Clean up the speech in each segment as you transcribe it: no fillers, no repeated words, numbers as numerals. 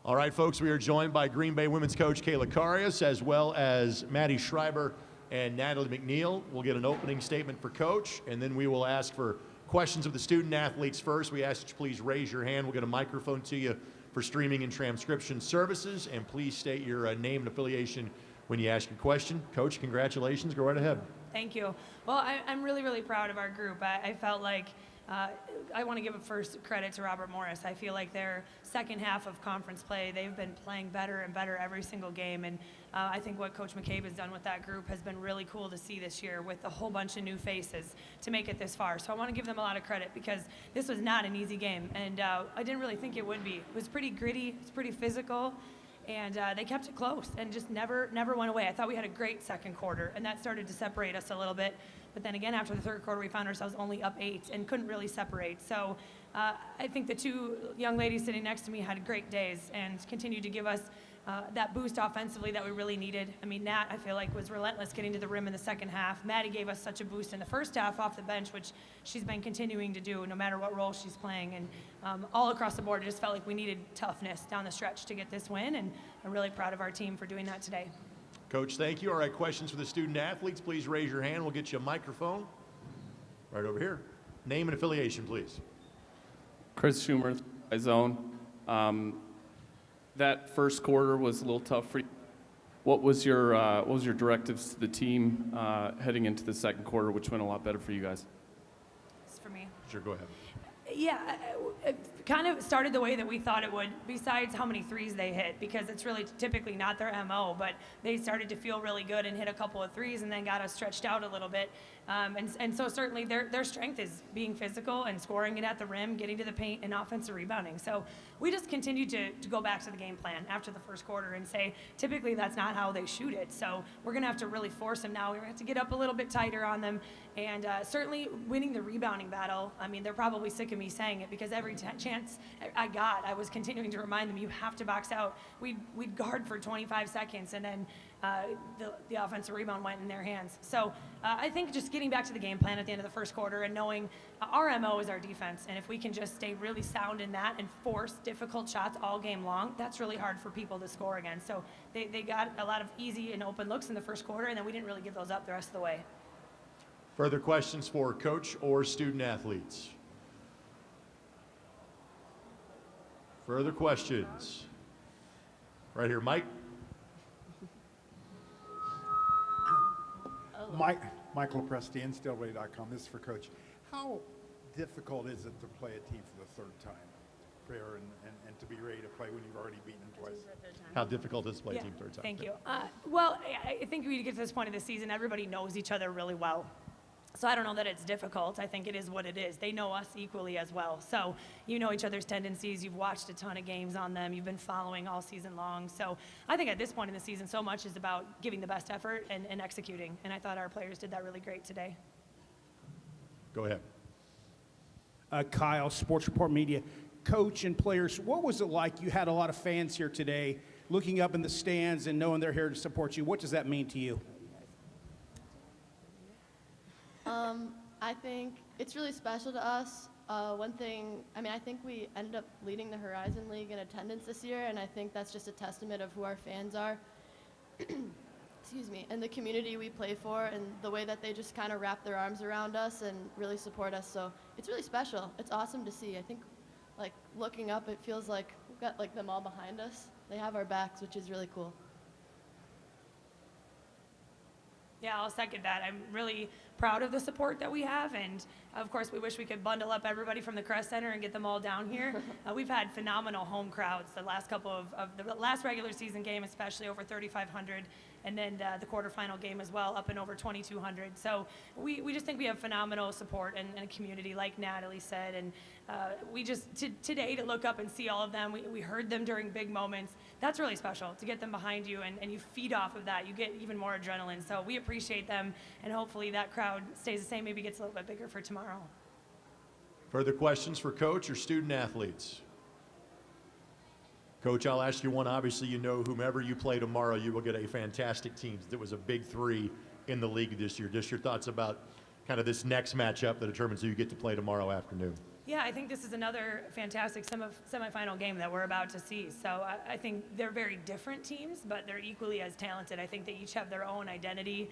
All right, folks, we are joined by Green Bay women's coach Kayla Karius, as well as Maddie Schreiber and Natalie McNeil. We'll get an opening statement for Coach, and then we will ask for questions of the student athletes first. We ask that you please raise your hand. We'll get a microphone to you for streaming and transcription services, and please state your name and affiliation when you ask your question. Coach, congratulations. Go right ahead. Thank you. Well, I'm really, really proud of our group. I felt like I want to give a first credit to Robert Morris. I feel like their second half of conference play, they've been playing better and better every single game. And I think what Coach McCabe has done with that group has been really cool to see this year with a whole bunch of new faces to make it this far. So I want to give them a lot of credit because this was not an easy game. And I didn't really think it would be. It was pretty gritty. It's pretty physical. And they kept it close and just never went away. I thought we had a great second quarter, and that started to separate us a little bit. But then again, after the third quarter, we found ourselves only up 8 and couldn't really separate. So I think the two young ladies sitting next to me had great days and continued to give us that boost offensively that we really needed. I mean, Nat, I feel like, was relentless getting to the rim in the second half. Maddie gave us such a boost in the first half off the bench, which she's been continuing to do no matter what role she's playing. And all across the board, it just felt like we needed toughness down the stretch to get this win, and I'm really proud of our team for doing that today. Coach, thank you. All right, questions for the student athletes, please raise your hand. We'll get you a microphone right over here. Name and affiliation, please. Chris Schumer, zone. That first quarter was a little tough for you. What was your directives to the team heading into the second quarter, which went a lot better for you guys? It's for me. Sure, go ahead. Yeah, it kind of started the way that we thought it would, besides how many threes they hit, because it's really typically not their MO, but they started to feel really good and hit a couple of threes and then got us stretched out a little bit. And so certainly their strength is being physical and scoring it at the rim, getting to the paint, and offensive rebounding. So we just continued to go back to the game plan after the first quarter and say, typically that's not how they shoot it. So we're going to have to really force them now. We're going to have to get up a little bit tighter on them. And certainly winning the rebounding battle, I mean, they're probably sick of me saying it because every chance I got, I was continuing to remind them, you have to box out. We'd guard for 25 seconds, and then the offensive rebound went in their hands. So I think just getting back to the game plan at the end of the first quarter and knowing our MO is our defense, and if we can just stay really sound in that and force difficult shots all game long, that's really hard for people to score against. So they got a lot of easy and open looks in the first quarter, and then we didn't really give those up the rest of the way. Further questions for coach or student athletes? Further questions? Right here, Mike. Michael Presti, NCAA.com. This is for Coach. How difficult is it to play a team for the third time? Prayer and to be ready to play when you've already beaten them twice? How difficult is to play a team third time? Thank you. Well, I think we get to this point of the season, everybody knows each other really well. So I don't know that it's difficult. I think it is what it is. They know us equally as well. So you know each other's tendencies. You've watched a ton of games on them. You've been following all season long. So I think at this point in the season, so much is about giving the best effort and executing. And I thought our players did that really great today. Go ahead. Kyle, Sports Report Media. Coach and players, what was it like? You had a lot of fans here today, looking up in the stands and knowing they're here to support you. What does that mean to you? I think it's really special to us. One thing, I think we ended up leading the Horizon League in attendance this year, and I think that's just a testament of who our fans are. Excuse me, and the community we play for, and the way that they just kind of wrap their arms around us and really support us. So it's really special. It's awesome to see. I think, like, looking up, it feels like we've got, like, them all behind us. They have our backs, which is really cool. Yeah, I'll second that. I'm really proud of the support that we have, and of course we wish we could bundle up everybody from the Crest Center and get them all down here. We've had phenomenal home crowds the last couple of the last regular season game, especially over 3,500, and then the quarterfinal game as well, up and over 2,200. So we just think we have phenomenal support and a community, like Natalie said, and we just today to look up and see all of them. We heard them during big moments. That's really special to get them behind you, and you feed off of that. You get even more adrenaline. So we appreciate them, and hopefully that crowd stays the same, maybe gets a little bit bigger for tomorrow. Further questions for coach or student athletes? Coach, I'll ask you one. Obviously, you know whomever you play tomorrow, you will get a fantastic team. It was a big three in the league this year. Just your thoughts about kind of this next matchup that determines who you get to play tomorrow afternoon. Yeah, I think this is another fantastic semifinal game that we're about to see. So I think they're very different teams, but they're equally as talented. I think they each have their own identity,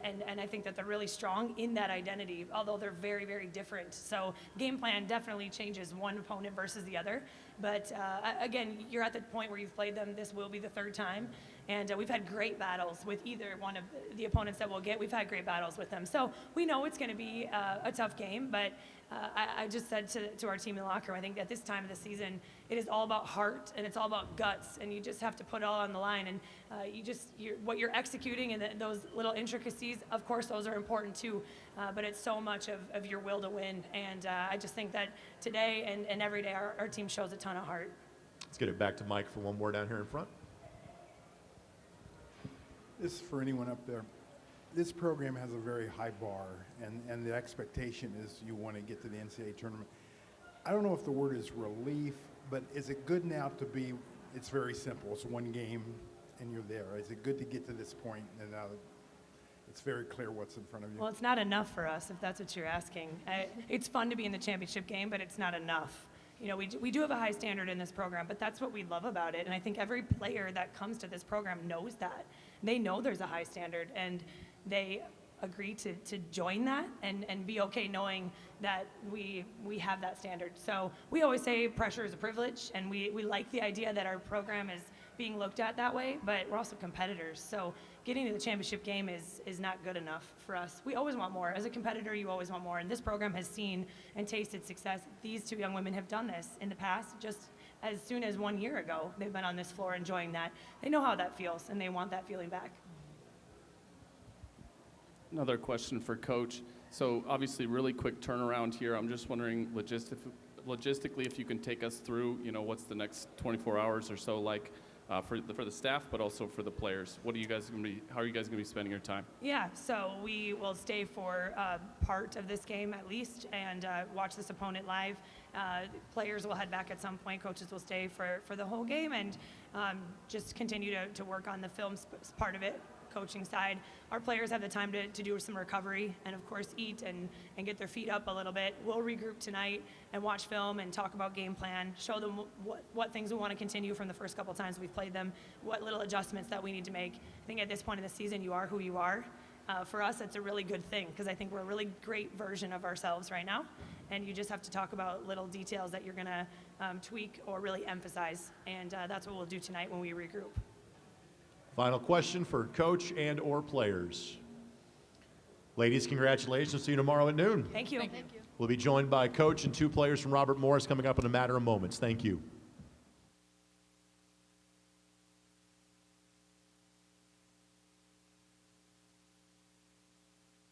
and I think that they're really strong in that identity, although they're very, very different. So game plan definitely changes one opponent versus the other. But again, you're at the point where you've played them. This will be the third time. And we've had great battles with either one of the opponents that we'll get. We've had great battles with them. So we know it's going to be a tough game, but I just said to our team in the locker room, I think at this time of the season, it is all about heart and it's all about guts, and you just have to put it all on the line. And what you're executing and those little intricacies, of course, those are important too, but it's so much of your will to win. And I just think that today and every day our team shows a ton of heart. Let's get it back to Mike for one more down here in front. This is for anyone up there. This program has a very high bar, and the expectation is you want to get to the NCAA tournament. I don't know if the word is relief, but is it good now to be, it's very simple, it's one game and you're there. Is it good to get to this point and now that it's very clear what's in front of you? Well, it's not enough for us, if that's what you're asking. It's fun to be in the championship game, but it's not enough. You know, we do have a high standard in this program, but that's what we love about it. And I think every player that comes to this program knows that. They know there's a high standard, and they agree to join that and be okay knowing that we have that standard. So we always say pressure is a privilege, and we like the idea that our program is being looked at that way, but we're also competitors. So getting to the championship game is not good enough for us. We always want more. As a competitor, you always want more, and this program has seen and tasted success. These two young women have done this in the past, just as soon as 1 year ago. They've been on this floor enjoying that. They know how that feels, and they want that feeling back. Another question for Coach. So obviously really quick turnaround here. I'm just wondering logistically if you can take us through, what's the next 24 hours or so like for the staff, but also for the players. How are you guys going to be spending your time? Yeah, so we will stay for part of this game at least and watch this opponent live. Players will head back at some point. Coaches will stay for the whole game and just continue to work on the film part of it. Coaching side, our players have the time to do some recovery and of course eat and get their feet up a little bit. We'll regroup tonight and watch film and talk about game plan, show them what things we want to continue from the first couple times we've played them, what little adjustments that we need to make. I think at this point in the season, you are who you are. For us, it's a really good thing because I think we're a really great version of ourselves right now, and you just have to talk about little details that you're going to tweak or really emphasize, and that's what we'll do tonight when we regroup. Final question for coach and or players. Ladies, congratulations. See you tomorrow at noon. Thank you. Thank you. We'll be joined by coach and two players from Robert Morris coming up in a matter of moments. Thank you.